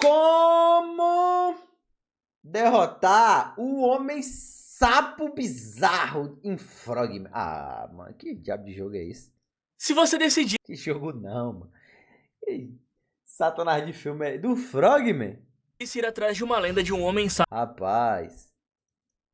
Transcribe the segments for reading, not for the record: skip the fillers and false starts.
Como derrotar o homem sapo bizarro em Frogman? Ah, mano, que diabo de jogo é esse? Se você decidir Que jogo não, mano. Que Satanás de filme é do Frogman? ir atrás de uma lenda de um homem Rapaz.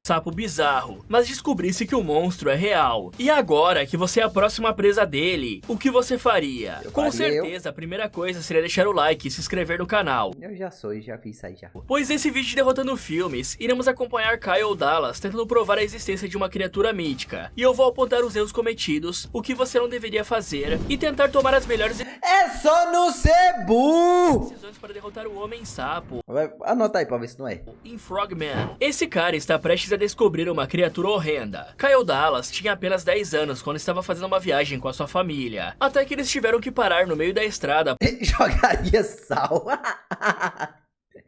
sapo bizarro, mas descobrisse que o monstro é real. E agora que você é a próxima presa dele, o que você faria? Com certeza, a primeira coisa seria deixar o like e se inscrever no canal. Eu já fiz isso aí já. Pois nesse vídeo de Derrotando Filmes, iremos acompanhar Kyle Dallas tentando provar a existência de uma criatura mítica. E eu vou apontar os erros cometidos, o que você não deveria fazer, e tentar tomar as melhores É só não ser burro! decisões para derrotar o Homem-Sapo Anota aí pra ver se não é. em Frogman. Esse cara está prestes a descobrir uma criatura horrenda. Kyle Dallas tinha apenas 10 anos quando estava fazendo uma viagem com a sua família, até que eles tiveram que parar no meio da estrada. Jogaria sal.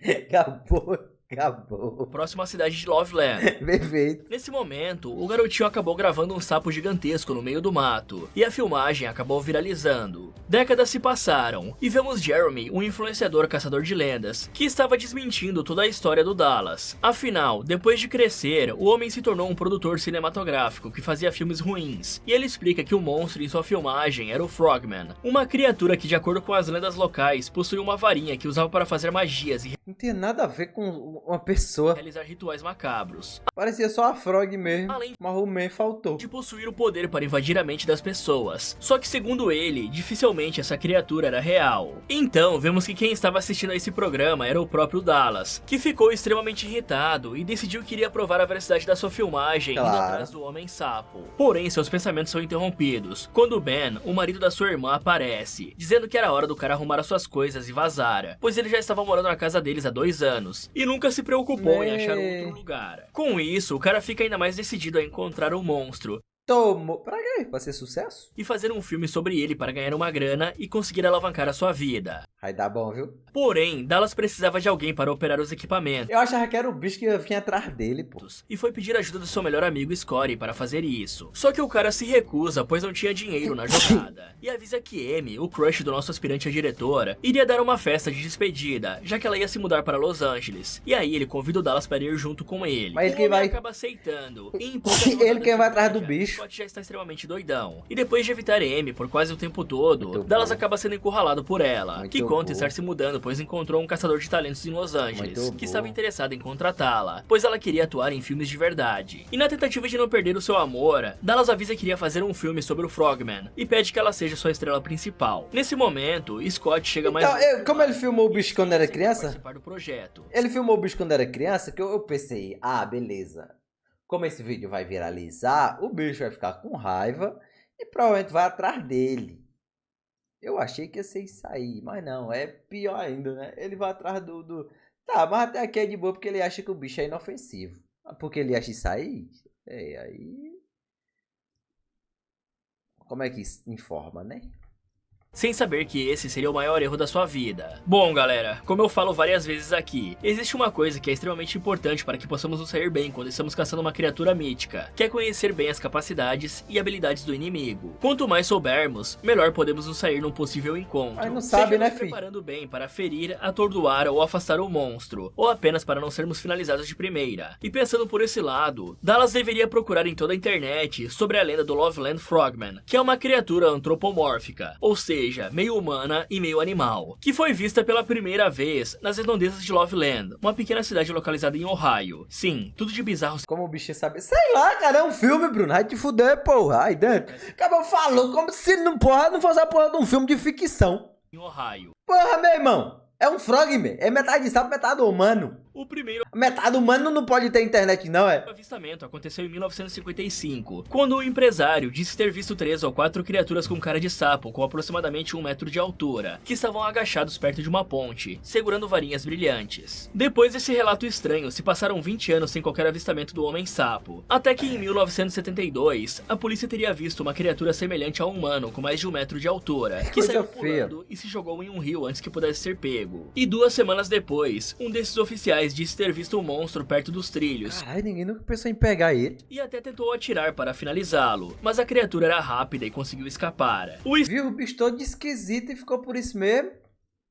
Acabou. Próximo à cidade de Loveland. Perfeito. Nesse momento, o garotinho acabou gravando um sapo gigantesco no meio do mato, e a filmagem acabou viralizando. Décadas se passaram, e vemos Jeremy, um influenciador caçador de lendas, que estava desmentindo toda a história do Dallas. Afinal, depois de crescer, o homem se tornou um produtor cinematográfico que fazia filmes ruins, e ele explica que o monstro em sua filmagem era o Frogman, uma criatura que, de acordo com as lendas locais, possuía uma varinha que usava para fazer magias e Não tem nada a ver com uma pessoa. realizar rituais macabros. Parecia só a Frog mesmo. Além Mas o Man faltou. de possuir o poder para invadir a mente das pessoas. Só que, segundo ele, dificilmente essa criatura era real. Então, vemos que quem estava assistindo a esse programa era o próprio Dallas, que ficou extremamente irritado e decidiu que iria provar a veracidade da sua filmagem indo atrás do Homem-Sapo. Porém, seus pensamentos são interrompidos quando Ben, o marido da sua irmã, aparece, dizendo que era hora do cara arrumar as suas coisas e vazar, pois ele já estava morando na casa deles há 2 anos e nunca se preocupou em achar outro lugar. Com isso, o cara fica ainda mais decidido a encontrar o monstro Tomou. Pra quê? Pra ser sucesso? e fazer um filme sobre ele para ganhar uma grana e conseguir alavancar a sua vida. Vai dar bom, viu? Porém, Dallas precisava de alguém para operar os equipamentos Eu achava que era o bicho que ia vir atrás dele, pô. e foi pedir ajuda do seu melhor amigo Scotty para fazer isso. Só que o cara se recusa, pois não tinha dinheiro na jogada, e avisa que Amy, o crush do nosso aspirante a diretora, iria dar uma festa de despedida, já que ela ia se mudar para Los Angeles. E aí ele convida o Dallas para ir junto com ele. Mas ele O quem homem vai- acaba aceitando. E em poucas Ele rodadas quem de vai atrás do viagem, bicho. Scott já está extremamente doidão. E depois de evitar Amy por quase o tempo todo, Muito Dallas bom. acaba sendo encurralado por ela, Muito que conta bom. estar se mudando, pois encontrou um caçador de talentos em Los Angeles, Muito que bom. estava interessado em contratá-la, pois ela queria atuar em filmes de verdade. E na tentativa de não perder o seu amor, Dallas avisa que iria fazer um filme sobre o Frogman, e pede que ela seja sua estrela principal. Nesse momento, Scott chega mais... Então, como ele filmou o bicho quando era sem criança? participar do projeto. Ele filmou o bicho quando era criança, que eu pensei, ah, beleza. Como esse vídeo vai viralizar, o bicho vai ficar com raiva e provavelmente vai atrás dele. Eu achei que ia ser isso aí, mas não, é pior ainda, né? Ele vai atrás do... Tá, mas até aqui é de boa porque ele acha que o bicho é inofensivo. Porque ele acha isso aí? É, aí... Como é que isso informa, né? Sem saber que esse seria o maior erro da sua vida. Bom, galera, como eu falo várias vezes aqui, existe uma coisa que é extremamente importante para que possamos nos sair bem quando estamos caçando uma criatura mítica, que é conhecer bem as capacidades e habilidades do inimigo. Quanto mais soubermos, melhor podemos nos sair num possível encontro. Mas não sabe, seja né, nos filho? preparando bem para ferir, atordoar ou afastar o monstro, ou apenas para não sermos finalizados de primeira. E pensando por esse lado, Dallas deveria procurar em toda a internet sobre a lenda do Loveland Frogman, que é uma criatura antropomórfica, ou seja, meio humana e meio animal, que foi vista pela primeira vez nas redondezas de Loveland, uma pequena cidade localizada em Ohio. Sim, tudo de bizarro Como o bicho ia saber? Sei lá, cara, é um filme, Bruno. Vai te fuder, porra. Aí dentro. Acabou falou como se não, porra, não fosse a porra de um filme de ficção. em Ohio. Porra, meu irmão. É um Frogman. É metade sapo, metade humano. O primeiro Metade humano não pode ter internet, não, é? avistamento aconteceu em 1955, quando o empresário disse ter visto 3 ou 4 criaturas com cara de sapo, com aproximadamente 1 metro de altura, que estavam agachados perto de uma ponte, segurando varinhas brilhantes. Depois desse relato estranho, se passaram 20 anos sem qualquer avistamento do Homem-Sapo, até que em 1972, a polícia teria visto uma criatura semelhante a um humano com mais de 1 metro de altura, que Coisa saiu feia. pulando e se jogou em um rio antes que pudesse ser pego. E 2 semanas depois, um desses oficiais disse ter visto um monstro perto dos trilhos, Caralho, ninguém nunca pensou em pegar ele. e até tentou atirar para finalizá-lo, mas a criatura era rápida e conseguiu escapar. O Viu o bicho todo esquisito e ficou por isso mesmo.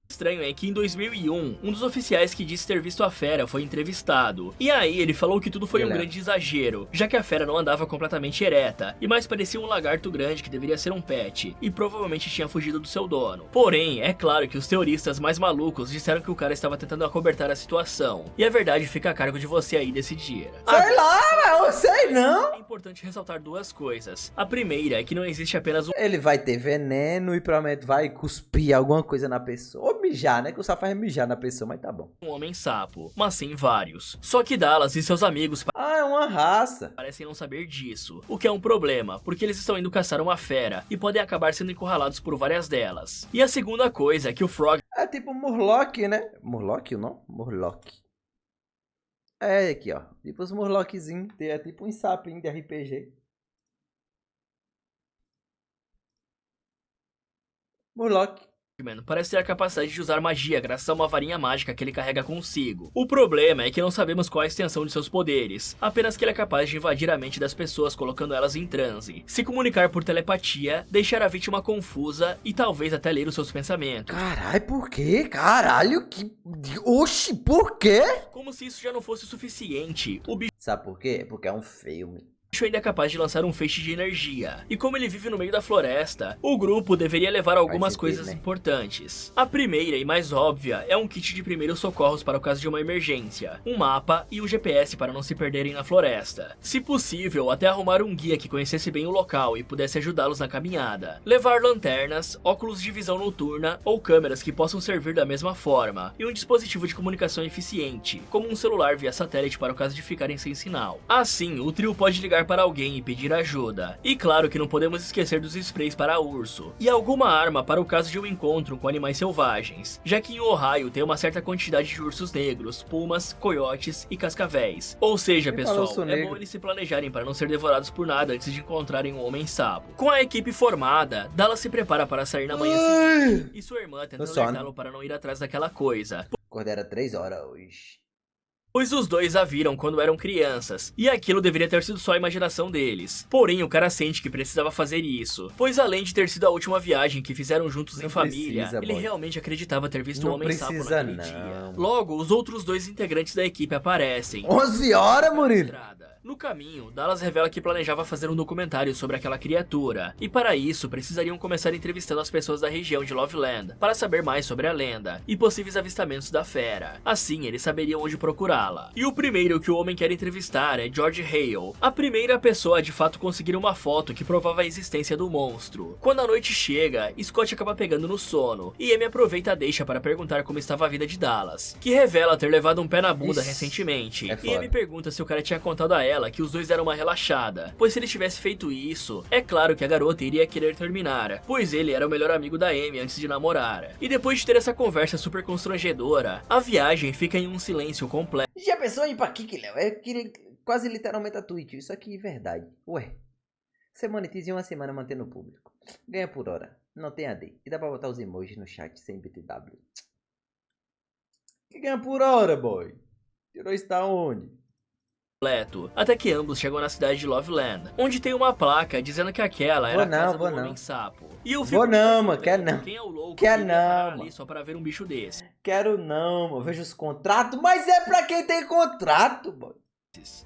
O estranho é que em 2001, um dos oficiais que disse ter visto a fera foi entrevistado. E aí ele falou que tudo foi um grande exagero, já que a fera não andava completamente ereta, e mais parecia um lagarto grande que deveria ser um pet, e provavelmente tinha fugido do seu dono. Porém, é claro que os teoristas mais malucos disseram que o cara estava tentando acobertar a situação. E a verdade fica a cargo de você aí decidir. Sei lá, eu sei não. É importante ressaltar duas coisas. A primeira é que não existe apenas um... Ele vai ter veneno e provavelmente vai cuspir alguma coisa na pessoa. Ou mijar, né? Que o sapo faz mijar na pessoa, mas tá bom. Um homem-sapo, mas sim vários. Só que Dallas e seus amigos é uma raça. parecem não saber disso, o que é um problema, porque eles estão indo caçar uma fera e podem acabar sendo encurralados por várias delas. E a segunda coisa é que o Frog é tipo Murloc, né? Murloc o nome? Murloc. É aqui, ó. Tipo os Murloczinhos. É tipo um sapinho de RPG. Murloc parece ter a capacidade de usar magia graças a uma varinha mágica que ele carrega consigo. O problema é que não sabemos qual a extensão de seus poderes, apenas que ele é capaz de invadir a mente das pessoas colocando elas em transe, se comunicar por telepatia, deixar a vítima confusa e talvez até ler os seus pensamentos. Caralho, por quê? Caralho, que... Oxi, por quê? Como se isso já não fosse suficiente, o bicho Sabe por quê? Porque é um filme. ainda é capaz de lançar um feixe de energia. E como ele vive no meio da floresta, o grupo deveria levar algumas coisas importantes. A primeira e mais óbvia é um kit de primeiros socorros para o caso de uma emergência, um mapa e um GPS para não se perderem na floresta. Se possível, até arrumar um guia que conhecesse bem o local e pudesse ajudá-los na caminhada. Levar lanternas, óculos de visão noturna ou câmeras que possam servir da mesma forma, e um dispositivo de comunicação eficiente, como um celular via satélite para o caso de ficarem sem sinal. Assim, o trio pode ligar para alguém e pedir ajuda. E claro que não podemos esquecer dos sprays para urso. E alguma arma para o caso de um encontro com animais selvagens, já que em Ohio tem uma certa quantidade de ursos negros, pumas, coiotes e cascavéis. Ou seja, pessoal, é bom eles se planejarem para não ser devorados por nada antes de encontrarem um homem-sapo. Com a equipe formada, Dallas se prepara para sair na manhã seguinte, e sua irmã tenta alertá-lo para não ir atrás daquela coisa. Acordei era 3 horas hoje. Pois os dois a viram quando eram crianças, e aquilo deveria ter sido só a imaginação deles. Porém, o cara sente que precisava fazer isso, pois além de ter sido a última viagem que fizeram juntos em família, ele realmente acreditava ter visto um homem-sapo naquele dia. Logo, os outros dois integrantes da equipe aparecem. 11 horas, Murilo! No caminho, Dallas revela que planejava fazer um documentário sobre aquela criatura, e para isso precisariam começar entrevistando as pessoas da região de Loveland, para saber mais sobre a lenda, e possíveis avistamentos da fera. Assim, eles saberiam onde procurá-la. E o primeiro que o homem quer entrevistar é George Hale, a primeira pessoa a de fato conseguir uma foto que provava a existência do monstro. Quando a noite chega, Scott acaba pegando no sono, e Amy aproveita a deixa para perguntar como estava a vida de Dallas, que revela ter levado um pé na bunda recentemente, e Amy pergunta se o cara tinha contado a ela que os dois deram uma relaxada, pois se ele tivesse feito isso, é claro que a garota iria querer terminar, pois ele era o melhor amigo da Amy antes de namorar. E depois de ter essa conversa super constrangedora, a viagem fica em um silêncio completo. Já pensou em ir pra aqui, Léo? Eu queria quase literalmente a Twitch, isso aqui é verdade. Ué, você monetiza em uma semana mantendo o público. Ganha por hora, não tem AD. E dá pra botar os emojis no chat sem BTW. Que ganha por hora, boy? Tirou isso da onde? Até que ambos chegam na cidade de Loveland, onde tem uma placa dizendo que aquela era a casa do homem-sapo. E eu fico mano, quero não. Quem é o louco quero não, ali só para ver um bicho desse? Quero não, mano. Vejo os contratos, mas é pra quem tem contrato, boy.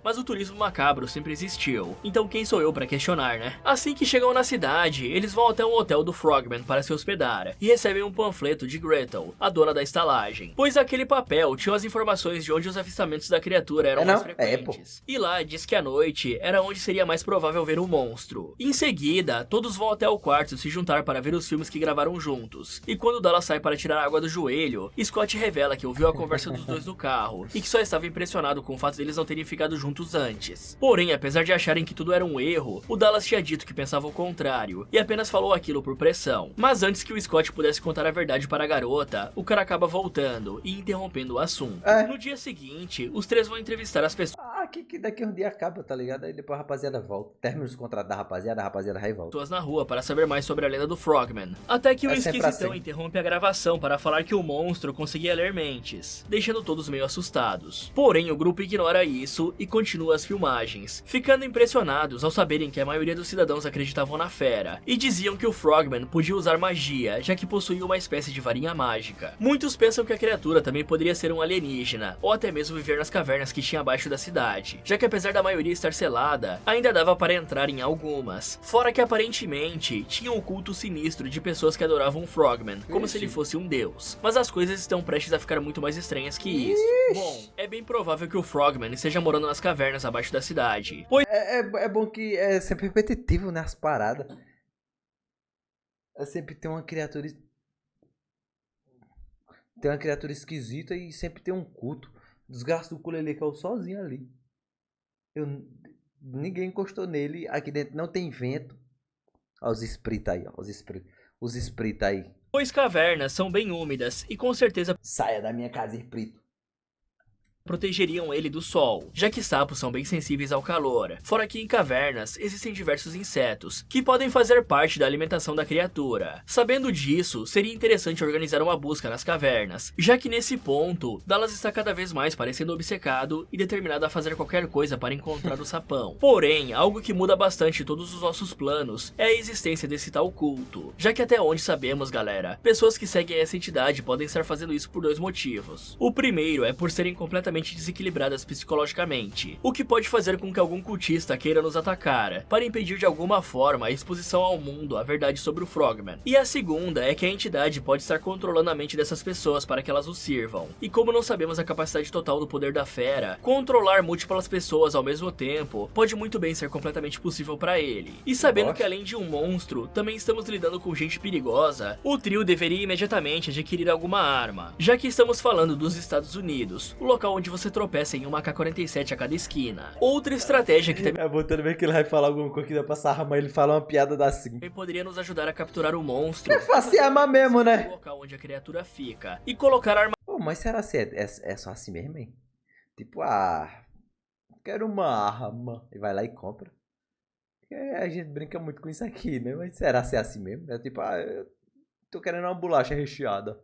Mas o turismo macabro sempre existiu, então quem sou eu pra questionar, né? Assim que chegam na cidade, eles vão até um hotel do Frogman para se hospedar, e recebem um panfleto de Gretel, a dona da estalagem, pois aquele papel tinha as informações de onde os avistamentos da criatura eram mais frequentes. E lá diz que à noite era onde seria mais provável ver um monstro. Em seguida, todos vão até o quarto se juntar para ver os filmes que gravaram juntos, e quando Dallas sai para tirar água do joelho, Scott revela que ouviu a conversa dos dois no carro, e que só estava impressionado com o fato deles não terem ficado juntos antes. Porém, apesar de acharem que tudo era um erro, o Dallas tinha dito que pensava o contrário, e apenas falou aquilo por pressão. Mas antes que o Scott pudesse contar a verdade para a garota, o cara acaba voltando e interrompendo o assunto. No dia seguinte, os três vão entrevistar as pessoas aqui que daqui a um dia acaba, tá ligado? Aí depois a rapaziada volta. Termina os contratos da rapaziada vai volta. Pessoas na rua para saber mais sobre a lenda do Frogman. Até que o esquisitão assim. interrompe a gravação para falar que o monstro conseguia ler mentes, deixando todos meio assustados. Porém, o grupo ignora isso e continua as filmagens, ficando impressionados ao saberem que a maioria dos cidadãos acreditavam na fera e diziam que o Frogman podia usar magia, já que possuía uma espécie de varinha mágica. Muitos pensam que a criatura também poderia ser um alienígena, ou até mesmo viver nas cavernas que tinha abaixo da cidade, já que apesar da maioria estar selada, ainda dava para entrar em algumas. Fora que aparentemente tinha um culto sinistro de pessoas que adoravam o Frogman, como se ele fosse um deus. Mas as coisas estão prestes a ficar muito mais estranhas que isso. Bom, é bem provável que o Frogman esteja morando nas cavernas abaixo da cidade, pois é bom que é sempre repetitivo, né, as paradas. É sempre tem uma criatura esquisita e sempre tem um culto. Desgraça do Kulele caiu sozinho ali. Ninguém encostou nele. Aqui dentro não tem vento. Olha os espíritos aí, ó. Os espíritos aí. pois cavernas são bem úmidas e com certeza Saia da minha casa, espírito. protegeriam ele do sol, já que sapos são bem sensíveis ao calor. Fora que em cavernas existem diversos insetos, que podem fazer parte da alimentação da criatura. Sabendo disso, seria interessante organizar uma busca nas cavernas, já que nesse ponto, Dallas está cada vez mais parecendo obcecado e determinado a fazer qualquer coisa para encontrar o sapão. Porém, algo que muda bastante todos os nossos planos é a existência desse tal culto, já que até onde sabemos, galera, pessoas que seguem essa entidade podem estar fazendo isso por dois motivos. O primeiro é por serem completamente desequilibradas psicologicamente, o que pode fazer com que algum cultista queira nos atacar, para impedir de alguma forma a exposição ao mundo à verdade sobre o Frogman. E a segunda é que a entidade pode estar controlando a mente dessas pessoas para que elas o sirvam. E como não sabemos a capacidade total do poder da fera, controlar múltiplas pessoas ao mesmo tempo pode muito bem ser completamente possível para ele. E sabendo que além de um monstro, também estamos lidando com gente perigosa, o trio deveria imediatamente adquirir alguma arma, já que estamos falando dos Estados Unidos, o local onde você tropeça em uma AK-47 a cada esquina. Outra estratégia que também botando bem que ele vai falar alguma coisa que dá pra sarrar, mas ele fala uma piada da assim. poderia nos ajudar a capturar o monstro. É fácil amar mesmo, né? No local onde a criatura fica e colocar arma. Pô, mas será que é só assim mesmo, hein? Tipo, quero uma arma. E vai lá e compra. A gente brinca muito com isso aqui, né? Mas será que é assim mesmo? É tipo, eu tô querendo uma bolacha recheada.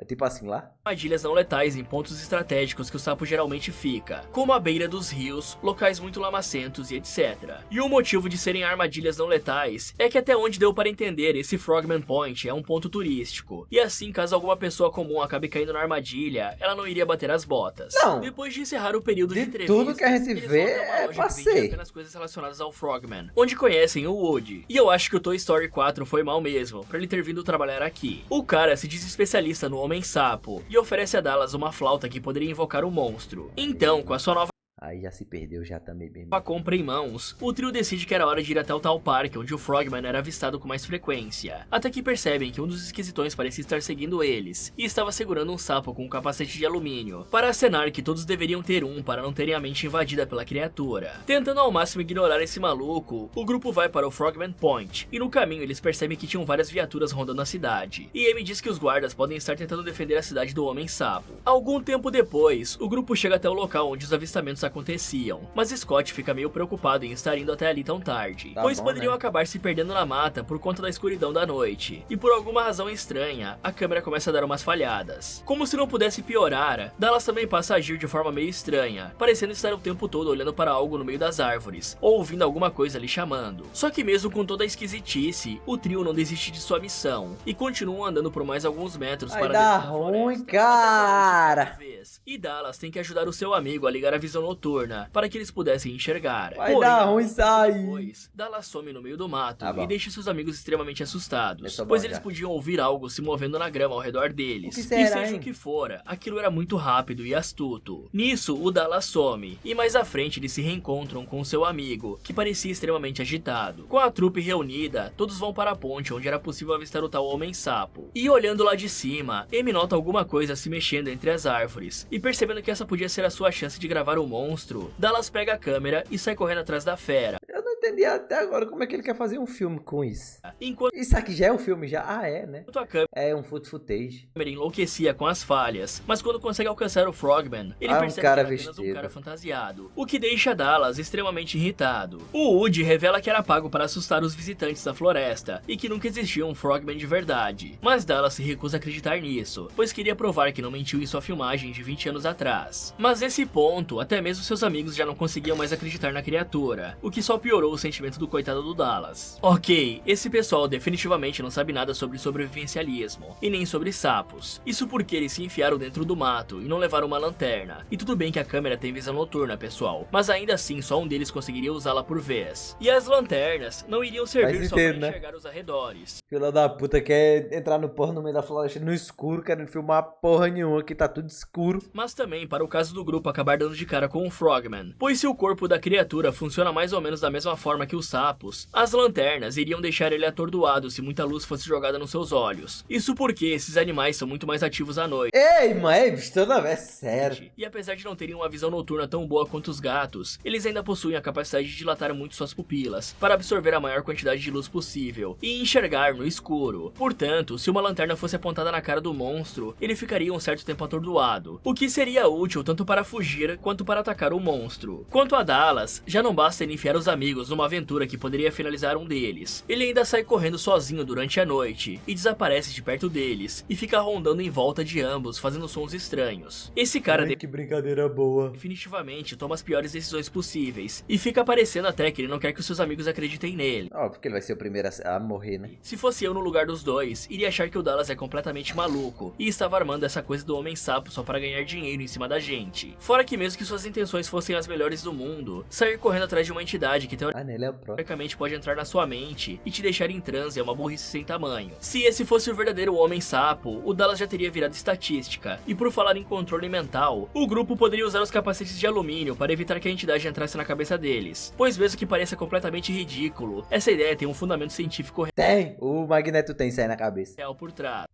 É tipo assim lá? Armadilhas não letais em pontos estratégicos que o sapo geralmente fica, como a beira dos rios, locais muito lamacentos e etc. E o motivo de serem armadilhas não letais é que até onde deu para entender, esse Frogman Point é um ponto turístico. E assim, caso alguma pessoa comum acabe caindo na armadilha, ela não iria bater as botas. Não. Depois de encerrar o período de entrevistas, tudo que a gente eles vê vão até uma é loja que vende passeio. apenas coisas relacionadas ao Frogman, onde conhecem o Woody. E eu acho que o Toy Story 4 foi mal mesmo, pra ele ter vindo trabalhar aqui. O cara se diz especialista no Homem-Sapo e oferece a Dallas uma flauta que poderia invocar o monstro. Então, com a sua nova Aí já se perdeu já também bem. com a compra em mãos, o trio decide que era hora de ir até o tal parque onde o Frogman era avistado com mais frequência, até que percebem que um dos esquisitões parecia estar seguindo eles, e estava segurando um sapo com um capacete de alumínio, para acenar que todos deveriam ter um para não terem a mente invadida pela criatura. Tentando ao máximo ignorar esse maluco, o grupo vai para o Frogman Point, e no caminho eles percebem que tinham várias viaturas rondando a cidade, e Amy diz que os guardas podem estar tentando defender a cidade do Homem-Sapo. Algum tempo depois, o grupo chega até o local onde os avistamentos aconteciam, mas Scott fica meio preocupado em estar indo até ali tão tarde, pois poderiam acabar se perdendo na mata por conta da escuridão da noite, e por alguma razão estranha, a câmera começa a dar umas falhadas. Como se não pudesse piorar, Dallas também passa a agir de forma meio estranha, parecendo estar o tempo todo olhando para algo no meio das árvores, ou ouvindo alguma coisa lhe chamando. Só que mesmo com toda a esquisitice, o trio não desiste de sua missão, e continuam andando por mais alguns metros para dar dentro da ruim, floresta, cara. até que e Dallas tem que ajudar o seu amigo a ligar a visão noturna para que eles pudessem enxergar. Vai dar ruim isso aí. Depois, Dallas some no meio do mato Tá bom. e deixa seus amigos extremamente assustados, Eu tô bom pois já. eles podiam ouvir algo se movendo na grama ao redor deles. O que E será, seja hein? o que for, aquilo era muito rápido e astuto. Nisso, o Dallas some, e mais à frente eles se reencontram com seu amigo, que parecia extremamente agitado. Com a trupe reunida, todos vão para a ponte onde era possível avistar o tal Homem-Sapo. E olhando lá de cima, Amy nota alguma coisa se mexendo entre as árvores, e percebendo que essa podia ser a sua chance de gravar o monstro, Dallas pega a câmera e sai correndo atrás da fera. Eu não entendi entendi até agora como é que ele quer fazer um filme com isso. Enquanto Isso aqui já é um filme, já? Ah, é, né? a câmera É um footage. enlouquecia com as falhas, mas quando consegue alcançar o Frogman, ele Um percebe cara que é apenas um vestido. cara fantasiado, o que deixa Dallas extremamente irritado. O Woody revela que era pago para assustar os visitantes da floresta e que nunca existia um Frogman de verdade, mas Dallas se recusa a acreditar nisso, pois queria provar que não mentiu em sua filmagem de 20 anos atrás. Mas nesse ponto, até mesmo seus amigos já não conseguiam mais acreditar na criatura, o que só piorou o sentimento do coitado do Dallas. Ok, esse pessoal definitivamente não sabe nada sobre sobrevivencialismo, e nem sobre sapos. Isso porque eles se enfiaram dentro do mato e não levaram uma lanterna. E tudo bem que a câmera tem visão noturna, pessoal, mas ainda assim só um deles conseguiria usá-la por vez. E as lanternas não iriam servir só para enxergar os arredores. Filha da puta quer entrar no porra no meio da floresta no escuro, querendo filmar porra nenhuma, que tá tudo escuro. Mas também para o caso do grupo acabar dando de cara com o Frogman, pois se o corpo da criatura funciona mais ou menos da mesma forma que os sapos, as lanternas iriam deixar ele atordoado se muita luz fosse jogada nos seus olhos. Isso porque esses animais são muito mais ativos à noite. Ei, mãe, bicho, toda vez, sério. E apesar de não terem uma visão noturna tão boa quanto os gatos, eles ainda possuem a capacidade de dilatar muito suas pupilas, para absorver a maior quantidade de luz possível, e enxergar no escuro. Portanto, se uma lanterna fosse apontada na cara do monstro, ele ficaria um certo tempo atordoado, o que seria útil tanto para fugir quanto para atacar o monstro. Quanto a Dallas, já não basta ele enfiar os amigos numa aventura que poderia finalizar um deles. Ele ainda sai correndo sozinho durante a noite, e desaparece de perto deles, e fica rondando em volta de ambos, fazendo sons estranhos. Esse cara Ai, que brincadeira boa. definitivamente toma as piores decisões possíveis, e fica parecendo até que ele não quer que os seus amigos acreditem nele. Ó, porque ele vai ser o primeiro a morrer, né? Se fosse eu no lugar dos dois, iria achar que o Dallas é completamente maluco, e estava armando essa coisa do Homem-Sapo só para ganhar dinheiro em cima da gente. Fora que mesmo que suas intenções fossem as melhores do mundo, sair correndo atrás de uma entidade que Ele é o próximo. teoricamente pode entrar na sua mente e te deixar em transe é uma burrice sem tamanho. Se esse fosse o verdadeiro Homem-Sapo, o Dallas já teria virado estatística, e por falar em controle mental, o grupo poderia usar os capacetes de alumínio para evitar que a entidade entrasse na cabeça deles, pois mesmo que pareça completamente ridículo, essa ideia tem um fundamento científico Tem! O Magneto tem isso aí na cabeça. real por trás.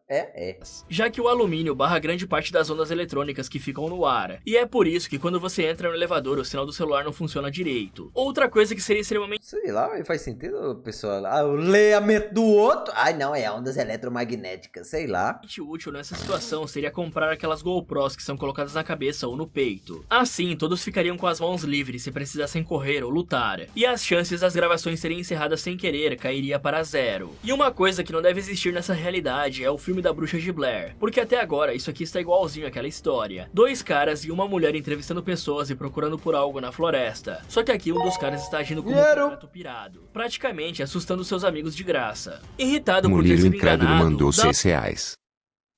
É. Já que o alumínio barra grande parte das ondas eletrônicas que ficam no ar, e é por isso que quando você entra no elevador o sinal do celular não funciona direito. Outra coisa que seria extremamente Sei lá, faz sentido, pessoal. Ah, o leamento do outro. Ai, não, é ondas eletromagnéticas, sei lá. útil nessa situação seria comprar aquelas GoPros que são colocadas na cabeça ou no peito. Assim, todos ficariam com as mãos livres se precisassem correr ou lutar, e as chances das gravações serem encerradas sem querer cairia para zero. E uma coisa que não deve existir nessa realidade é o filme da Bruxa de Blair, porque até agora isso aqui está igualzinho àquela história. Dois caras e uma mulher entrevistando pessoas e procurando por algo na floresta. Só que aqui um dos caras está agindo como um completo pirado, praticamente assustando seus amigos de graça. Irritado por ter Mulher sido incrédulo enganado, mandou R$6.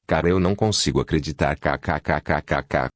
Cara, eu não consigo acreditar. KKKKKK.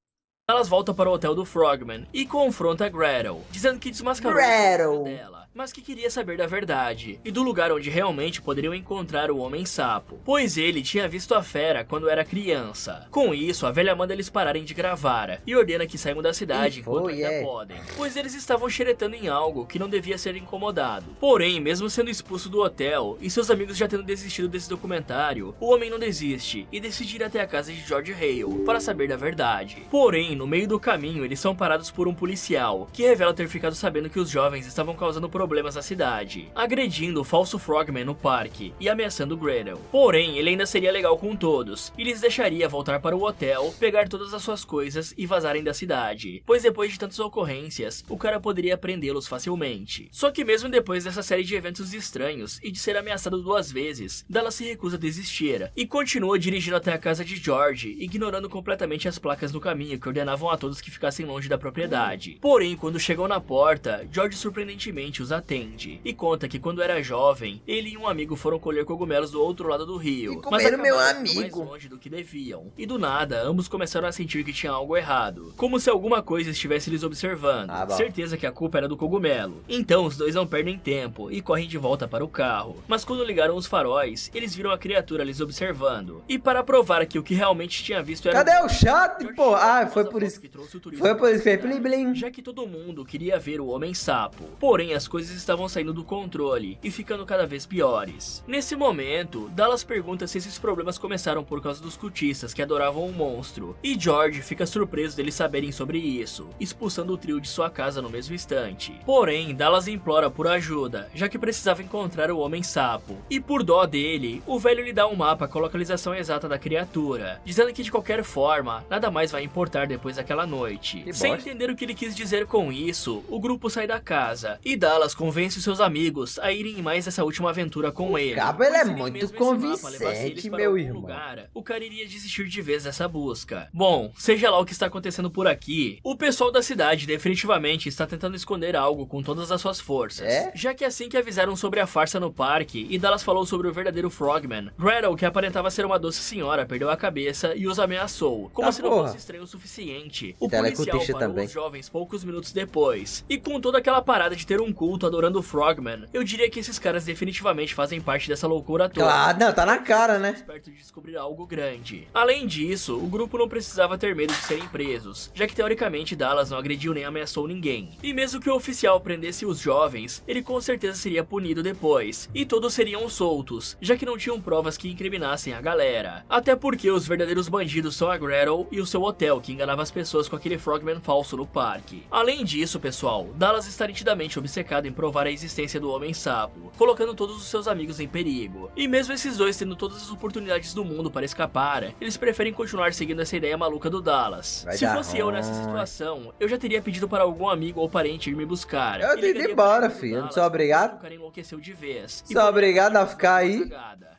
Dallas volta para o hotel do Frogman e confronta Gretel, dizendo que desmascarou Gretel a dela, mas que queria saber da verdade e do lugar onde realmente poderiam encontrar o Homem-Sapo, pois ele tinha visto a fera quando era criança. Com isso, a velha manda eles pararem de gravar e ordena que saiam da cidade enquanto ainda podem, pois eles estavam xeretando em algo que não devia ser incomodado. Porém, mesmo sendo expulso do hotel e seus amigos já tendo desistido desse documentário, o homem não desiste e decide ir até a casa de George Hale para saber da verdade. Porém, no meio do caminho, eles são parados por um policial, que revela ter ficado sabendo que os jovens estavam causando problemas na cidade, agredindo o falso Frogman no parque e ameaçando Gretel. Porém, ele ainda seria legal com todos, e lhes deixaria voltar para o hotel, pegar todas as suas coisas e vazarem da cidade, pois depois de tantas ocorrências, o cara poderia prendê-los facilmente. Só que mesmo depois dessa série de eventos estranhos e de ser ameaçado 2 vezes, Dallas se recusa a desistir, e continua dirigindo até a casa de George, ignorando completamente as placas no caminho que ordenavam a todos que ficassem longe da propriedade. Porém, quando chegam na porta, George surpreendentemente os atende e conta que quando era jovem, ele e um amigo foram colher cogumelos do outro lado do rio, mas acabaram meu indo amigo mais longe do que deviam. E do nada, ambos começaram a sentir que tinha algo errado, como se alguma coisa estivesse lhes observando. Certeza que a culpa era do cogumelo. Então os dois não perdem tempo e correm de volta para o carro. Mas quando ligaram os faróis, eles viram a criatura lhes observando. E para provar que o que realmente tinha visto era... Cadê o chat, pô? Ah, foi por isso que trouxe o turismo Foi por isso que fez blim blim. já que todo mundo queria ver o Homem-Sapo. Porém, as coisas coisas estavam saindo do controle e ficando cada vez piores. Nesse momento, Dallas pergunta se esses problemas começaram por causa dos cultistas que adoravam o monstro, e George fica surpreso deles saberem sobre isso, expulsando o trio de sua casa no mesmo instante. Porém, Dallas implora por ajuda, já que precisava encontrar o Homem-Sapo, e por dó dele, o velho lhe dá um mapa com a localização exata da criatura, dizendo que de qualquer forma, nada mais vai importar depois daquela noite. Sem entender o que ele quis dizer com isso, o grupo sai da casa, e Dallas convence seus amigos a irem em mais essa última aventura com ele. Cabo, ele é muito convincente, meu irmão. O cara iria desistir de vez dessa busca. Bom, seja lá o que está acontecendo por aqui, o pessoal da cidade definitivamente está tentando esconder algo com todas as suas forças. Já que assim que avisaram sobre a farsa no parque e Dallas falou sobre o verdadeiro Frogman, Gretel, que aparentava ser uma doce senhora, perdeu a cabeça e os ameaçou, como se não fosse estranho o suficiente. O policial parou os jovens poucos minutos depois, e com toda aquela parada de ter um culto adorando o Frogman, eu diria que esses caras definitivamente fazem parte dessa loucura toda. Claro, não, tá na cara, né? Perto de descobrir algo grande. Além disso, o grupo não precisava ter medo de serem presos, já que teoricamente Dallas não agrediu nem ameaçou ninguém. E mesmo que o oficial prendesse os jovens, ele com certeza seria punido depois, e todos seriam soltos, já que não tinham provas que incriminassem a galera. Até porque os verdadeiros bandidos são a Gretel e o seu hotel, que enganava as pessoas com aquele Frogman falso no parque. Além disso, pessoal, Dallas está nitidamente obcecado em provar a existência do Homem-Sapo, colocando todos os seus amigos em perigo. E mesmo esses dois tendo todas as oportunidades do mundo para escapar, eles preferem continuar seguindo essa ideia maluca do Dallas. Se fosse eu nessa situação, eu já teria pedido para algum amigo ou parente ir me buscar. Eu teria ido embora, filho. Eu não sou obrigado. O cara enlouqueceu de vez. Sou obrigado a ficar aí.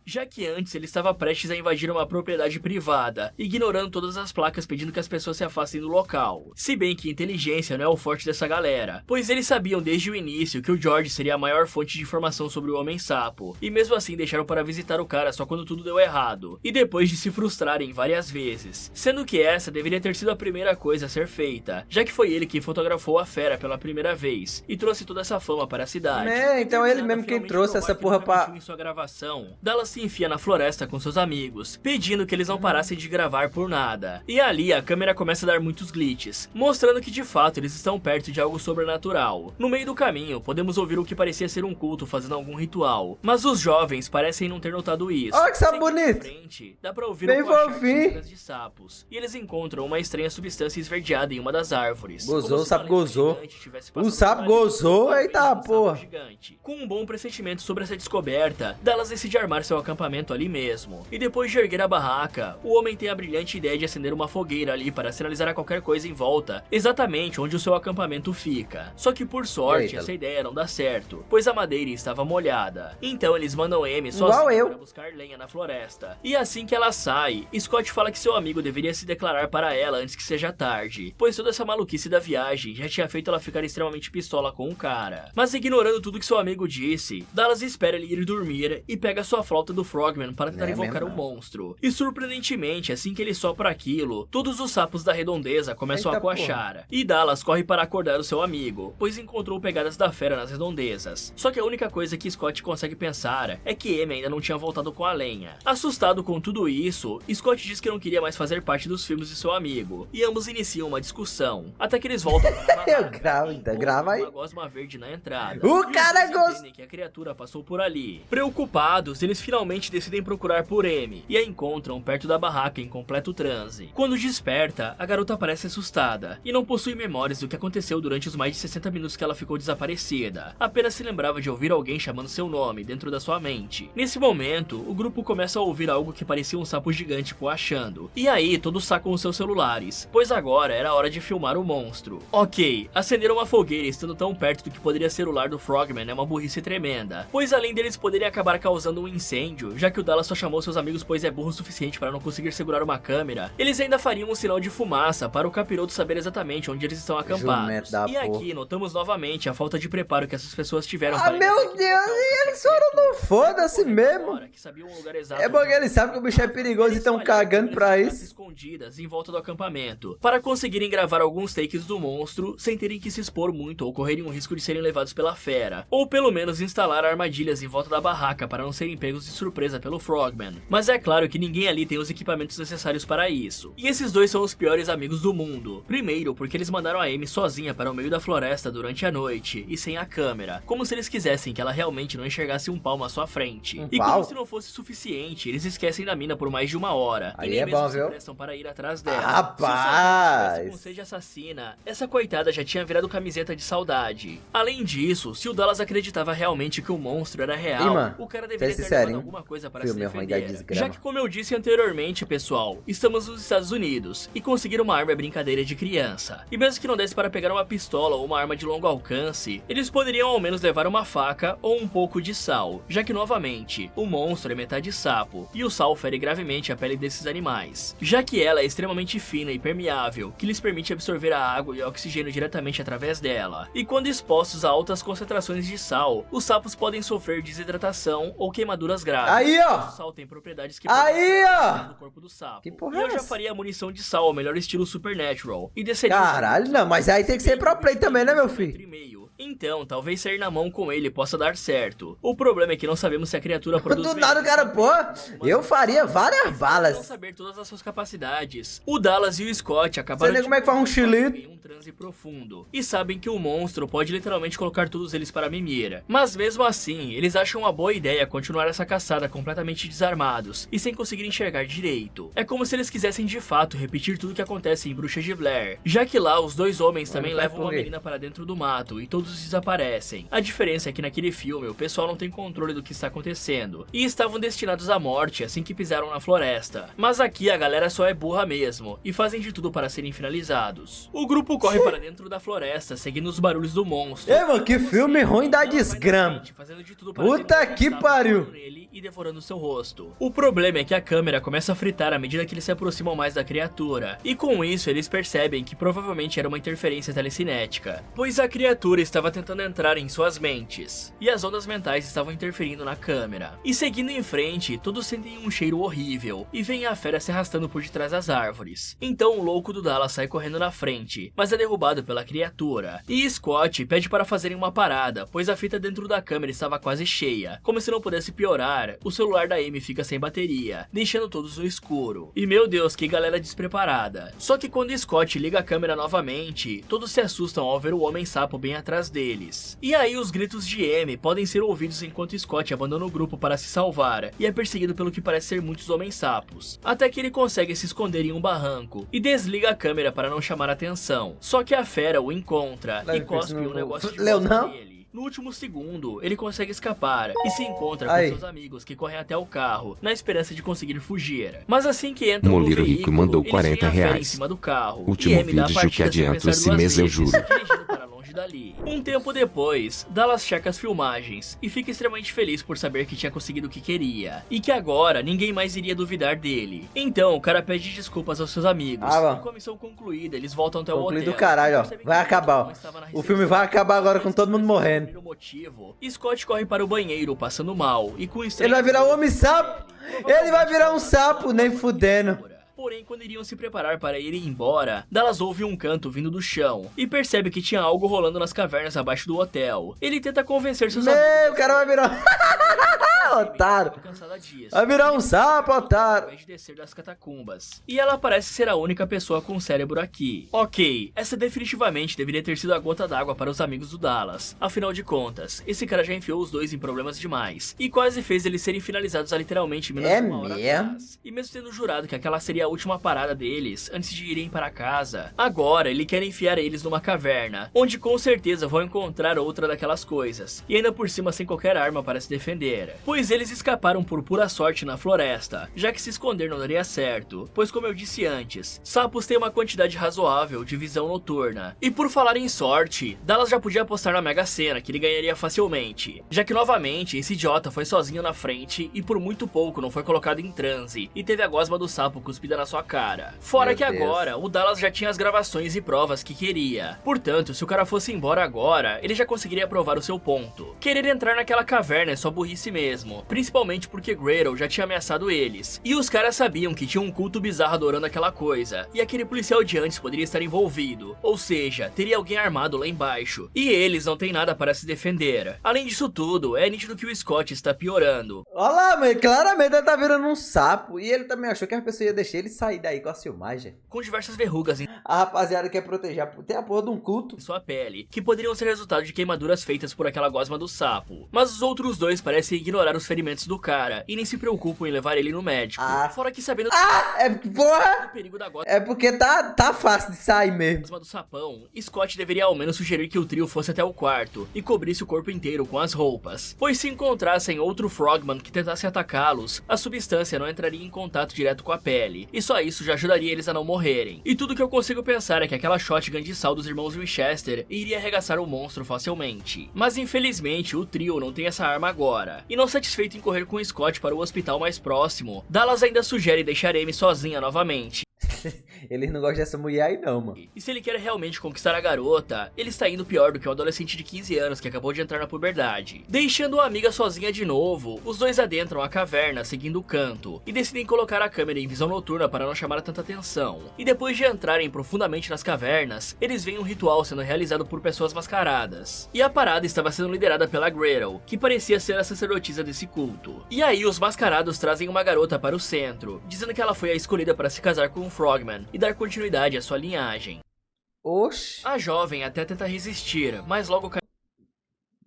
Já que antes ele estava prestes a invadir uma propriedade privada, ignorando todas as placas pedindo que as pessoas se afastem do local. Se bem que inteligência não é o forte dessa galera, pois eles sabiam desde o início que o George seria a maior fonte de informação sobre o Homem-Sapo, e mesmo assim deixaram para visitar o cara só quando tudo deu errado, e depois de se frustrarem várias vezes, sendo que essa deveria ter sido a primeira coisa a ser feita, já que foi ele quem fotografou a fera pela primeira vez, e trouxe toda essa fama para a cidade. Então ele mesmo quem trouxe essa porra pra... Em sua gravação, Dallas se enfia na floresta com seus amigos, pedindo que eles não parassem de gravar por nada. E ali a câmera começa a dar muitos glitches, mostrando que de fato eles estão perto de algo sobrenatural. No meio do caminho, podemos ouvir o que parecia ser um culto fazendo algum ritual, mas os jovens parecem não ter notado isso. Olha que sapo bonito! Frente, dá pra ouvir bem fofinho de sapos, e eles encontram uma estranha substância esverdeada em uma das árvores. Gozou, o sapo gozou. O sapo gozou, eita porra! Com um bom pressentimento sobre essa descoberta, Dallas decide armar seu acampamento ali mesmo. E depois de erguer a barraca, o homem tem a brilhante ideia de acender uma fogueira ali para sinalizar a qualquer coisa em volta, exatamente onde o seu acampamento fica. Só que por sorte, essa ideia não dá certo, pois a madeira estava molhada. Então eles mandam Amy sozinha para buscar lenha na floresta. E assim que ela sai, Scott fala que seu amigo deveria se declarar para ela antes que seja tarde, pois toda essa maluquice da viagem já tinha feito ela ficar extremamente pistola com o cara. Mas ignorando tudo que seu amigo disse, Dallas espera ele ir dormir e pega sua flauta do Frogman para tentar invocar o monstro. E surpreendentemente, assim que ele sopra aquilo, todos os sapos da redondeza começam a coachar. E Dallas corre para acordar o seu amigo, pois encontrou pegadas da fera nas redondezas. Só que a única coisa que Scott consegue pensar é que Amy ainda não tinha voltado com a lenha. Assustado com tudo isso, Scott diz que não queria mais fazer parte dos filmes de seu amigo, e ambos iniciam uma discussão, até que eles voltam para a grava aí. Uma gosma verde na entrada. O cara gostou que a criatura passou por ali. Preocupados, eles finalmente decidem procurar por Amy e a encontram perto da barraca em completo transe. Quando desperta, a garota parece assustada e não possui memórias do que aconteceu durante os mais de 60 minutos que ela ficou desaparecida. Apenas se lembrava de ouvir alguém chamando seu nome dentro da sua mente. Nesse momento, o grupo começa a ouvir algo que parecia um sapo gigante coachando. E aí, todos sacam os seus celulares, pois agora era hora de filmar o monstro. Ok, acender uma fogueira estando tão perto do que poderia ser o lar do Frogman é uma burrice tremenda, pois além deles poderem acabar causando um incêndio, já que o Dallas só chamou seus amigos pois é burro o suficiente para não conseguir segurar uma câmera, eles ainda fariam um sinal de fumaça para o capiroto saber exatamente onde eles estão acampados. E aqui notamos novamente a falta de preparo que essas pessoas tiveram. Ah, meu Deus, e eles foram no foda-se mesmo. É bom que eles sabem que o bicho é perigoso e estão cagando pra isso. Escondidas em volta do acampamento, para conseguirem gravar alguns takes do monstro sem terem que se expor muito ou correrem o risco de serem levados pela fera, ou pelo menos instalar armadilhas em volta da barraca para não serem pegos de surpresa pelo Frogman. Mas é claro que ninguém ali tem os equipamentos necessários para isso. E esses dois são os piores amigos do mundo. Primeiro, porque eles mandaram a Amy sozinha para o meio da floresta durante a noite, e sem a câmera, como se eles quisessem que ela realmente não enxergasse um palmo à sua frente. E como se não fosse suficiente, eles esquecem da mina por mais de 1 hora. Aí e nem é mesmo bom, se viu? prestam para ir atrás dela. Rapaz! Se o com sede assassina, essa coitada já tinha virado camiseta de saudade. Além disso, se o Dallas acreditava realmente que o monstro era real, o cara deveria ter levado alguma coisa para se defender. Já que, como eu disse anteriormente, pessoal, estamos nos Estados Unidos e conseguir uma arma é brincadeira de criança. E mesmo que não desse para pegar uma pistola ou uma arma de longo alcance, eles poderiam ao menos levar uma faca ou um pouco de sal, já que novamente, o monstro é metade sapo e o sal fere gravemente a pele desses animais, já que ela é extremamente fina e permeável, que lhes permite absorver a água e o oxigênio diretamente através dela. E quando expostos a altas concentrações de sal, os sapos podem sofrer desidratação ou queimaduras graves. Aí, ó! O sal tem propriedades que aí, ó! do corpo do sapo. Que porra e eu é já essa? faria a munição de sal ao melhor estilo Supernatural e desceria. Caralho, não, mas aí tem que ser pro play também, né, meu filho? Então, talvez sair na mão com ele possa dar certo. O problema é que não sabemos se a criatura produz... Do nada o cara, pô, eu faria várias não balas. saber todas as suas capacidades. O Dallas e o Scott acabaram Você como é que faz um chilito? em um transe profundo. E sabem que o monstro pode literalmente colocar todos eles para a mimir. Mas mesmo assim, eles acham uma boa ideia continuar essa caçada completamente desarmados e sem conseguir enxergar direito. É como se eles quisessem de fato repetir tudo que acontece em Bruxa de Blair, já que lá os dois homens também levam uma menina para dentro do mato e todos desaparecem. A diferença é que naquele filme o pessoal não tem controle do que está acontecendo e estavam destinados à morte assim que pisaram na floresta. Mas aqui a galera só é burra mesmo e fazem de tudo para serem finalizados. O grupo corre para dentro da floresta seguindo os barulhos do monstro. Ei, mano, que filme ruim da desgrama. Puta que pariu. E devorando seu rosto. O problema é que a câmera começa a fritar à medida que eles se aproximam mais da criatura, e com isso eles percebem que provavelmente era uma interferência telecinética, pois a criatura estava tentando entrar em suas mentes, e as ondas mentais estavam interferindo na câmera. E seguindo em frente, todos sentem um cheiro horrível, e vem a fera se arrastando por detrás das árvores. Então o louco do Dallas sai correndo na frente, mas é derrubado pela criatura, e Scott pede para fazerem uma parada, pois a fita dentro da câmera estava quase cheia. Como se não pudesse piorar, o celular da Amy fica sem bateria, deixando todos no escuro. E meu Deus, que galera despreparada. Só que quando Scott liga a câmera novamente, todos se assustam ao ver o Homem-Sapo bem atrás deles. E aí os gritos de Amy podem ser ouvidos enquanto Scott abandona o grupo para se salvar, e é perseguido pelo que parece ser muitos Homens-Sapos, até que ele consegue se esconder em um barranco, e desliga a câmera para não chamar atenção. Só que a fera o encontra e cospe um negócio de bosta nele. No último segundo, ele consegue escapar e se encontra com seus amigos que correm até o carro, na esperança de conseguir fugir. Mas assim que entram no Moleiro veículo, Rico mandou eles 40 veem a fera em reais. cima do carro. Último e Amy dá a vídeo que partida sem adianto pensar esse duas mês, eu vezes, juro. dirigindo para longe dali. Um tempo depois, Dallas checa as filmagens e fica extremamente feliz por saber que tinha conseguido o que queria, e que agora ninguém mais iria duvidar dele. Então o cara pede desculpas aos seus amigos, e com a missão concluída, eles voltam até o hotel. Do caralho, ó. Vai acabar, ó. O filme vai acabar agora com todo mundo morrendo. Scott corre para o banheiro, passando mal, e com ele vai virar um homem-sapo. Ele vai virar um sapo, nem fudendo. Porém, quando iriam se preparar para ir embora, Dallas ouve um canto vindo do chão e percebe que tinha algo rolando nas cavernas abaixo do hotel. Ele tenta convencer seus amigos. O cara vai virar otário. Vai virar um sapo, otário. Ao invés de descer das catacumbas. E ela parece ser a única pessoa com cérebro aqui. Ok, essa definitivamente deveria ter sido a gota d'água para os amigos do Dallas. Afinal de contas, esse cara já enfiou os dois em problemas demais e quase fez eles serem finalizados a literalmente menos de 1 hora atrás. E mesmo tendo jurado que aquela seria a última parada deles antes de irem para casa, agora ele quer enfiar eles numa caverna, onde com certeza vão encontrar outra daquelas coisas, e ainda por cima sem qualquer arma para se defender, pois eles escaparam por pura sorte na floresta, já que se esconder não daria certo, pois como eu disse antes, sapos têm uma quantidade razoável de visão noturna. E por falar em sorte, Dallas já podia apostar na Mega Sena que ele ganharia facilmente, já que novamente esse idiota foi sozinho na frente e por muito pouco não foi colocado em transe e teve a gosma do sapo cuspida na sua cara. Fora que agora, o Dallas já tinha as gravações e provas que queria. Portanto, se o cara fosse embora agora, ele já conseguiria provar o seu ponto. Querer entrar naquela caverna é só burrice mesmo. mesmo, principalmente porque Gretel já tinha ameaçado eles. E os caras sabiam que tinha um culto bizarro adorando aquela coisa, e aquele policial de antes poderia estar envolvido, ou seja, teria alguém armado lá embaixo, e eles não têm nada para se defender. Além disso tudo, é nítido que o Scott está piorando. Olha lá, mas claramente ele tá virando um sapo, e ele também achou que a pessoa ia deixar ele sair daí com a filmagem. Com diversas verrugas em A rapaziada quer proteger, tem a porra de um culto. sua pele, que poderiam ser resultado de queimaduras feitas por aquela gosma do sapo. Mas os outros dois parecem ignorar os ferimentos do cara, e nem se preocupam em levar ele no médico. Fora que sabendo Porra! do perigo da gosma É porque tá fácil de sair mesmo. do sapão, Scott deveria ao menos sugerir que o trio fosse até o quarto e cobrisse o corpo inteiro com as roupas. Pois se encontrassem outro Frogman que tentasse atacá-los, a substância não entraria em contato direto com a pele, e só isso já ajudaria eles a não morrerem. E tudo que eu consigo pensar é que aquela shotgun de sal dos irmãos Winchester iria arregaçar o monstro facilmente. Mas infelizmente o trio não tem essa arma agora, e não satisfeito em correr com Scott para o hospital mais próximo, Dallas ainda sugere deixar Amy sozinha novamente. Eles não gostam dessa mulher aí não, mano. E se ele quer realmente conquistar a garota, ele está indo pior do que um adolescente de 15 anos que acabou de entrar na puberdade. Deixando a amiga sozinha de novo, os dois adentram a caverna seguindo o canto, e decidem colocar a câmera em visão noturna para não chamar tanta atenção. E depois de entrarem profundamente nas cavernas, eles veem um ritual sendo realizado por pessoas mascaradas. E a parada estava sendo liderada pela Gretel, que parecia ser a sacerdotisa desse culto. E aí os mascarados trazem uma garota para o centro, dizendo que ela foi a escolhida para se casar com um Frogman e dar continuidade à sua linhagem. Oxi. A jovem até tenta resistir, mas logo cai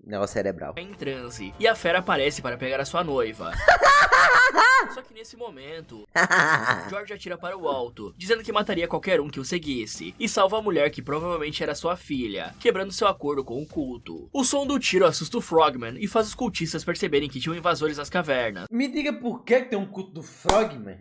Negócio cerebral. em transe, e a fera aparece para pegar a sua noiva. Só que nesse momento, George atira para o alto, dizendo que mataria qualquer um que o seguisse, e salva a mulher que provavelmente era sua filha, quebrando seu acordo com o culto. O som do tiro assusta o Frogman e faz os cultistas perceberem que tinham invasores nas cavernas. Me diga por que tem um culto do Frogman?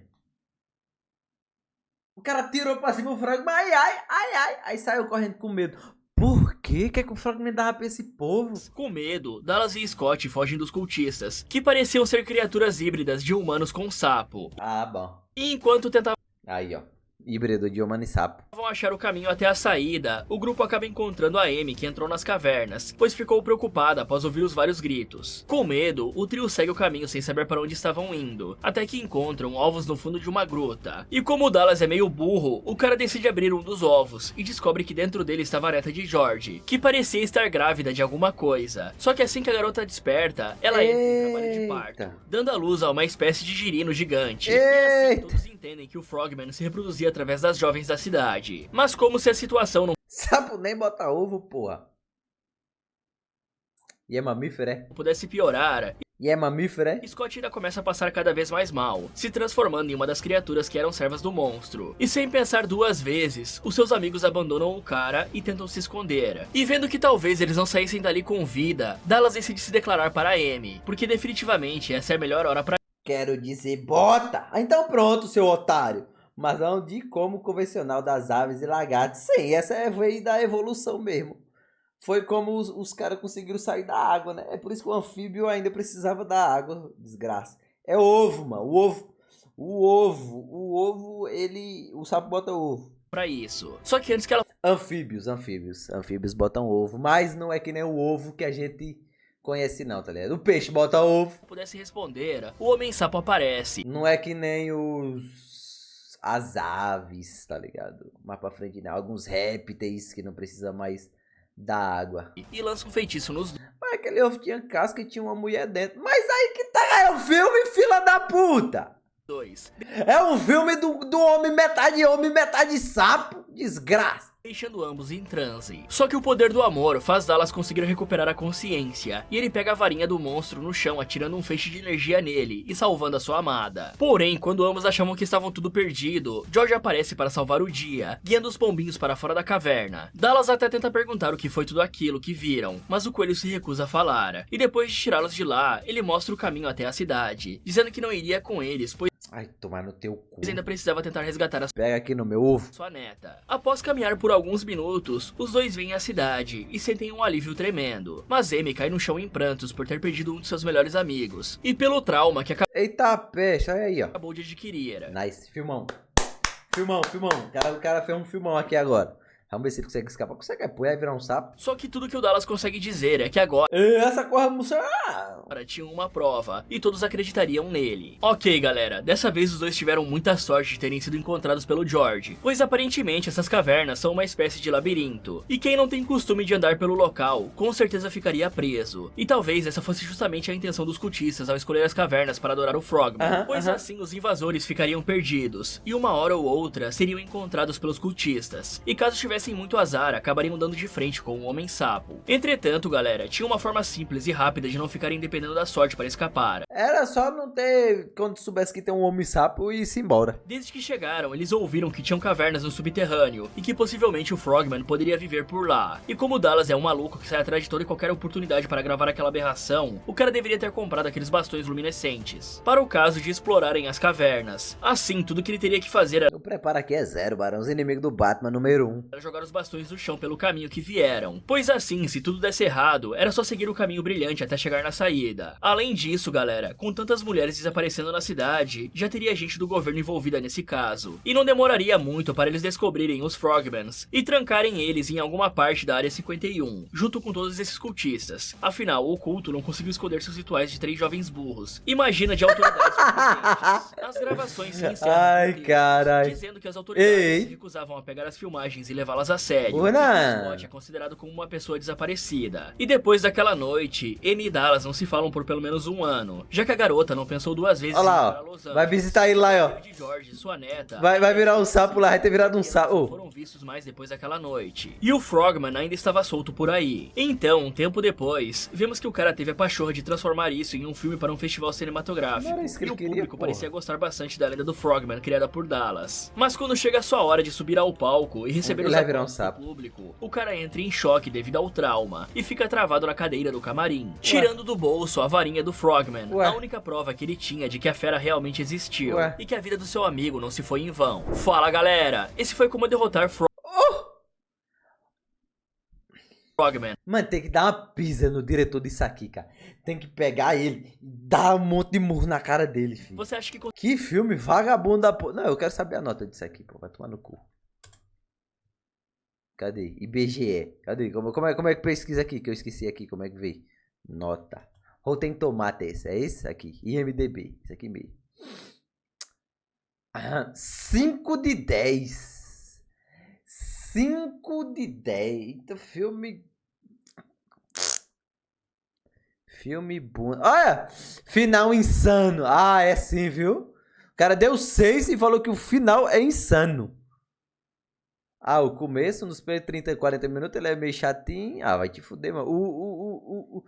O cara tirou pra cima o Frogman, ai, aí saiu correndo com medo. Por que que o Frogman dava pra esse povo? Com medo, Dallas e Scott fogem dos cultistas, que pareciam ser criaturas híbridas de humanos com sapo. Ah, bom. E enquanto tentavam Aí, ó. Híbrido de humano e sapo. achar o caminho até a saída, o grupo acaba encontrando a Amy, que entrou nas cavernas, pois ficou preocupada após ouvir os vários gritos. Com medo, o trio segue o caminho sem saber para onde estavam indo, até que encontram ovos no fundo de uma gruta. E como o Dallas é meio burro, o cara decide abrir um dos ovos e descobre que dentro dele estava a neta de George, que parecia estar grávida de alguma coisa. Só que assim que a garota desperta, ela entra em trabalho de parto, dando à luz a uma espécie de girino gigante. E assim todos entendem que o Frogman se reproduzia através das jovens da cidade. Mas como se a situação não Sapo nem bota ovo, porra. E é mamífero, é? pudesse piorar, E é mamífero, é? Scott ainda começa a passar cada vez mais mal, se transformando em uma das criaturas que eram servas do monstro. E sem pensar duas vezes, os seus amigos abandonam o cara e tentam se esconder. E vendo que talvez eles não saíssem dali com vida, Dallas decide se declarar para a Amy, porque definitivamente essa é a melhor hora para Quero dizer, bota! Ah, então pronto, seu otário. Mas não de como convencional das aves e lagartos. Sim, essa veio da evolução mesmo. Foi como os caras conseguiram sair da água, né? É por isso que o anfíbio ainda precisava da água, desgraça. É ovo, mano. O ovo, ele... O sapo bota ovo. pra isso. Só que antes que ela Anfíbios botam ovo. Mas não é que nem o ovo que a gente conhece não, tá ligado? O peixe bota ovo. pudesse responder, o Homem-Sapo aparece. Não é que nem as aves, tá ligado? Mais pra frente, né? Alguns répteis que não precisam mais da água. E lança um feitiço nos Mas aquele ovo tinha casca e tinha uma mulher dentro. Mas aí que tá, é um filme, fila da puta! dois, É um filme do homem metade sapo. Desgraça. deixando ambos em transe. Só que o poder do amor faz Dallas conseguir recuperar a consciência, e ele pega a varinha do monstro no chão, atirando um feixe de energia nele e salvando a sua amada. Porém, quando ambos achavam que estavam tudo perdido, George aparece para salvar o dia, guiando os pombinhos para fora da caverna. Dallas até tenta perguntar o que foi tudo aquilo que viram, mas o coelho se recusa a falar, e depois de tirá-los de lá, ele mostra o caminho até a cidade, dizendo que não iria com eles, pois Ai, tomar no teu cu. ainda precisava tentar resgatar a Pega aqui no meu ovo. sua neta. Após caminhar por alguns minutos, os dois vêm à cidade e sentem um alívio tremendo. Mas Amy cai no chão em prantos por ter perdido um de seus melhores amigos, e pelo trauma que Eita peste, olha aí, ó. acabou de adquirir. Nice, filmão. Filmão. O cara fez um filmão aqui agora. Vamos ver se ele consegue escapar. Consegue, pô, vai virar um sapo. Só que tudo que o Dallas consegue dizer é que agora Essa corra moça. tinha uma prova e todos acreditariam nele. Ok, galera, dessa vez os dois tiveram muita sorte de terem sido encontrados pelo George, pois aparentemente essas cavernas são uma espécie de labirinto, e quem não tem costume de andar pelo local, com certeza ficaria preso. E talvez essa fosse justamente a intenção dos cultistas ao escolher as cavernas para adorar o Frogman, pois assim os invasores ficariam perdidos, e uma hora ou outra seriam encontrados pelos cultistas, e caso tivessem muito azar, acabariam dando de frente com o Homem-Sapo. Entretanto, galera, tinha uma forma simples e rápida de não ficarem dependendo da sorte para escapar. Era só não ter, quando soubesse que tem um homem-sapo, e ir-se embora. Desde que chegaram, eles ouviram que tinham cavernas no subterrâneo, e que possivelmente o Frogman poderia viver por lá. E como o Dallas é um maluco que sai atrás de toda e qualquer oportunidade para gravar aquela aberração, o cara deveria ter comprado aqueles bastões luminescentes, para o caso de explorarem as cavernas. Assim, tudo que ele teria que fazer O preparo aqui é zero, barão. Os inimigos do Batman número 1. era jogar os bastões no chão pelo caminho que vieram, pois assim, se tudo desse errado, era só seguir o caminho brilhante até chegar na saída. Além disso, galera, com tantas mulheres desaparecendo na cidade, já teria gente do governo envolvida nesse caso, e não demoraria muito para eles descobrirem os Frogmans e trancarem eles em alguma parte da área 51, junto com todos esses cultistas. Afinal, o culto não conseguiu esconder seus rituais de 3 jovens burros. Imagina de autoridades competentes. As gravações se encerram Ai, com clipes carai. dizendo que as autoridades Ei. se recusavam a pegar as filmagens e levá-las a sério. Una. Scott é considerado como uma pessoa desaparecida. E depois daquela noite, Amy e Dallas não se falam por pelo menos 1 ano, já que a garota não pensou 2 vezes Olha em ir lá, para ó. Los Angeles. Vai visitar ele lá, ó. De George, sua neta, Vai virar um sapo lá, vai ter virado um sapo. não Ô. foram vistos mais depois daquela noite. E o Frogman ainda estava solto por aí. Então, um tempo depois, vemos que o cara teve a pachorra de transformar isso em um filme para um festival cinematográfico. Não era isso que E ele o queria, público porra. parecia gostar bastante da lenda do Frogman criada por Dallas. Mas quando chega a sua hora de subir ao palco e receber Ele os vai virar um aplausos sapo. do público, o cara entra em choque devido ao trauma e fica travado na cadeira do camarim, tirando do bolso a varinha do Frogman, Ué. a única prova que ele tinha de que a fera realmente existiu Ué. e que a vida do seu amigo não se foi em vão. Fala, galera! Esse foi como derrotar Frogman. Mano, tem que dar uma pisa no diretor disso aqui, cara. Tem que pegar ele e dar um monte de murro na cara dele, filho. Você acha que Que filme vagabundo da porra. Não, eu quero saber a nota disso aqui, pô. Vai tomar no cu. Cadê? IBGE. Cadê? Como é que pesquisa aqui? Que eu esqueci aqui. Como é que veio? Nota. Rotten Tomatoes. É esse aqui. IMDB. Isso aqui mesmo. 5 de 10. 5 de 10. Então, filme bom. Olha! Final insano. Ah, é sim, viu? O cara deu 6 e falou que o final é insano. Ah, o começo, nos primeiros 30, 40 minutos, ele é meio chatinho. Ah, vai te fuder, mano.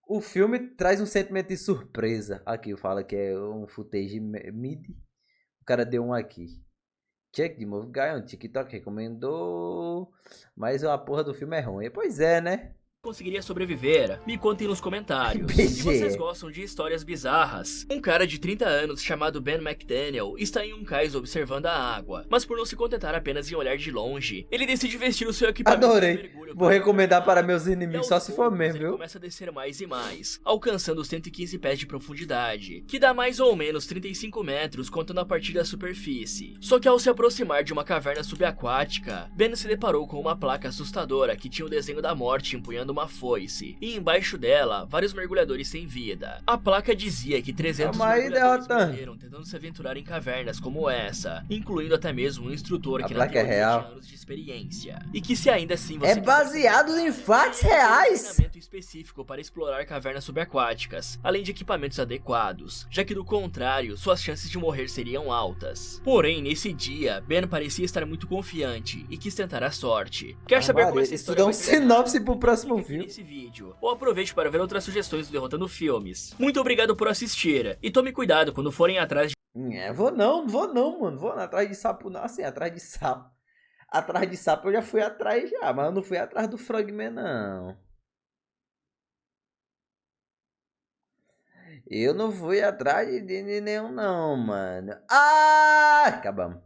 O filme traz um sentimento de surpresa. Aqui, fala que é um footage mid. O cara deu um aqui. Check de Move Guy, um TikTok recomendou. Mas a porra do filme é ruim. Pois é, né? conseguiria sobreviver? Me contem nos comentários. BG. Se vocês gostam de histórias bizarras. Um cara de 30 anos chamado Ben McDaniel está em um cais observando a água, mas por não se contentar apenas em olhar de longe, ele decide vestir o seu equipamento Adorei. de mergulho Vou para recomendar para meus e inimigos aos só se for poucos, mesmo, ele viu? começa a descer mais e mais, alcançando os 115 pés de profundidade, que dá mais ou menos 35 metros contando a partir da superfície. Só que ao se aproximar de uma caverna subaquática, Ben se deparou com uma placa assustadora que tinha o desenho da morte empunhando uma foice, e embaixo dela, vários mergulhadores sem vida. A placa dizia que 300 Calma aí, mergulhadores derrotando. morreram tentando se aventurar em cavernas como essa, incluindo até mesmo um instrutor A que placa é teoria real. tinha anos de experiência. E que se ainda assim você É baseado em fatos reais. treinamento específico para explorar cavernas subaquáticas, além de equipamentos adequados, já que do contrário, suas chances de morrer seriam altas. Porém, nesse dia, Ben parecia estar muito confiante e quis tentar a sorte. Quer saber como essa Isso história dá um vai terminar? sinopse pro próximo Clique filme. nesse vídeo, ou aproveite para ver outras sugestões do Derrotando Filmes. Muito obrigado por assistir, e tome cuidado quando forem atrás de Vou não, mano. Vou atrás de sapo não, assim, atrás de sapo. Atrás de sapo eu já fui atrás já, mas eu não fui atrás do Frogman não. Eu não fui atrás de nenhum não, mano. Ah, acabamos.